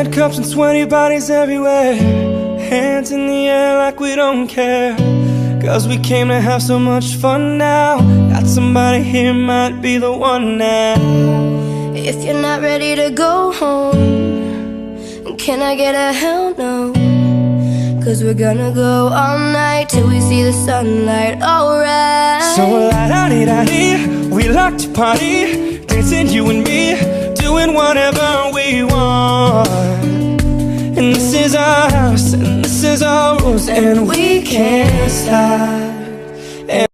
Red cups and sweaty bodies everywhere, hands in the air like we don't care. Cause we came to have so much fun now. Got somebody here, might be the one now. If you're not ready to go home, can I get a hell no? Cause we're gonna go all night till we see the sunlight, alright. So la-da-dee-da-dee, we like to party, dancing you and me, doing whatever we want. And this is our house, and this is our rules, and we can't stop.